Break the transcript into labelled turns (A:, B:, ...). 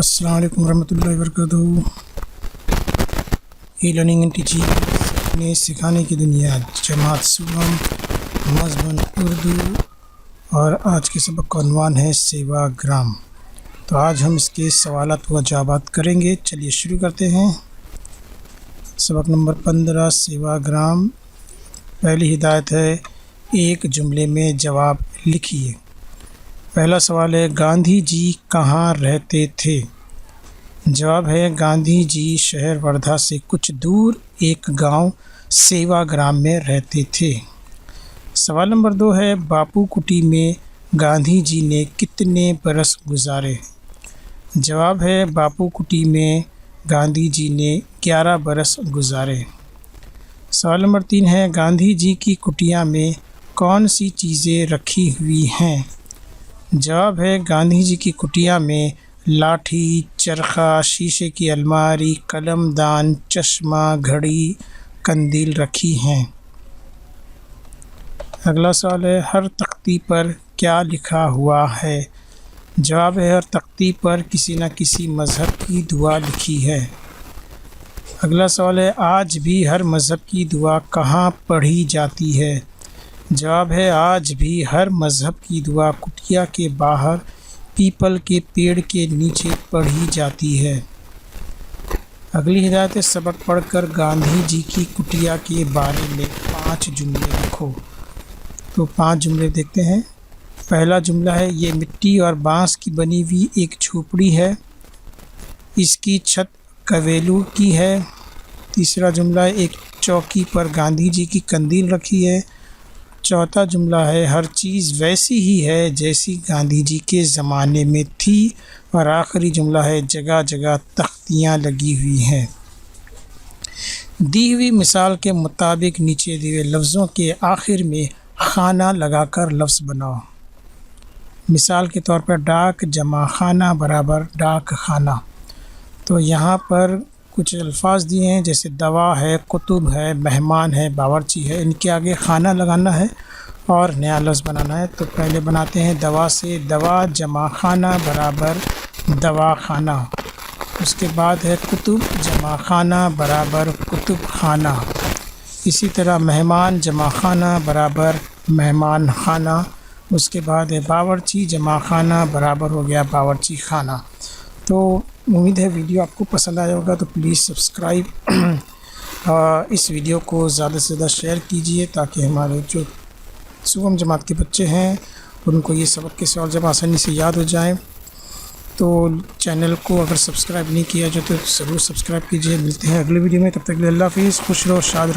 A: السلام علیکم ورحمۃ اللہ وبرکاتہ۔ ای لرننگ اینڈ ٹیچنگ نے سکھانے کی دنیا جماعت سوم مضمون اردو، اور آج کے سبق کا عنوان ہے سیوا گرام۔ تو آج ہم اس کے سوالات و جوابات کریں گے۔ چلیے شروع کرتے ہیں۔ سبق نمبر 15 سیوا گرام۔ پہلی ہدایت ہے ایک جملے میں جواب لکھیے۔ پہلا سوال ہے گاندھی جی کہاں رہتے تھے؟ جواب ہے گاندھی جی شہر وردھا سے کچھ دور ایک گاؤں سیوا گرام میں رہتے تھے۔ سوال نمبر 2 ہے باپو کٹی میں گاندھی جی نے کتنے برس گزارے؟ جواب ہے باپو کٹی میں گاندھی جی نے 11 برس گزارے۔ سوال نمبر 3 ہے گاندھی جی کی کٹیا میں کون سی چیزیں رکھی ہوئی ہیں؟ جواب ہے گاندھی جی کی کٹیا میں لاٹھی، چرخہ، شیشے کی الماری، قلم دان، چشمہ، گھڑی، قندیل رکھی ہیں۔ اگلا سوال ہے ہر تختی پر کیا لکھا ہوا ہے؟ جواب ہے ہر تختی پر کسی نہ کسی مذہب کی دعا لکھی ہے۔ اگلا سوال ہے آج بھی ہر مذہب کی دعا کہاں پڑھی جاتی ہے؟ جواب ہے آج بھی ہر مذہب کی دعا کٹیا کے باہر پیپل کے پیڑ کے نیچے پڑھی جاتی ہے۔ اگلی ہدایت ہے سبق پڑھ کر گاندھی جی کی کٹیا کے بارے میں 5 جملے لکھو۔ تو 5 جملے دیکھتے ہیں۔ پہلا جملہ ہے یہ مٹی اور بانس کی بنی ہوئی ایک جھوپڑی ہے، اس کی چھت کویلو کی ہے۔ تیسرا جملہ ہے ایک چوکی پر گاندھی جی کی قندیل رکھی ہے۔ چوتھا جملہ ہے ہر چیز ویسی ہی ہے جیسی گاندھی جی کے زمانے میں تھی۔ اور آخری جملہ ہے جگہ جگہ تختیاں لگی ہوئی ہیں۔ دی ہوئی مثال کے مطابق نیچے دیے لفظوں کے آخر میں خانہ لگا کر لفظ بناؤ۔ مثال کے طور پر ڈاک جمع خانہ برابر ڈاک خانہ۔ تو یہاں پر کچھ الفاظ دیے ہیں جیسے دوا ہے، کتب ہے، مہمان ہے، باورچی ہے، ان کے آگے خانہ لگانا ہے اور نیا لفظ بنانا ہے۔ تو پہلے بناتے ہیں دوا سے، دوا جمع خانہ برابر دوا خانہ۔ اس کے بعد ہے کتب جمع خانہ برابر کتب خانہ۔ اسی طرح مہمان جمع خانہ برابر مہمان خانہ۔ اس کے بعد ہے باورچی جمع خانہ برابر ہو گیا باورچی خانہ۔ تو امید ہے ویڈیو آپ کو پسند آیا ہوگا، تو پلیز سبسکرائب اس ویڈیو کو زیادہ سے زیادہ شیئر کیجیے تاکہ ہمارے جو سوم جماعت کے بچے ہیں ان کو یہ سبق کے سوال جب آسانی سے یاد ہو جائیں۔ تو چینل کو اگر سبسکرائب نہیں کیا جائے تو ضرور سبسکرائب کیجیے۔ ملتے ہیں اگلے ویڈیو میں، تب تک کے لیے اللہ حافظ، خوش رہو، شاد رہو۔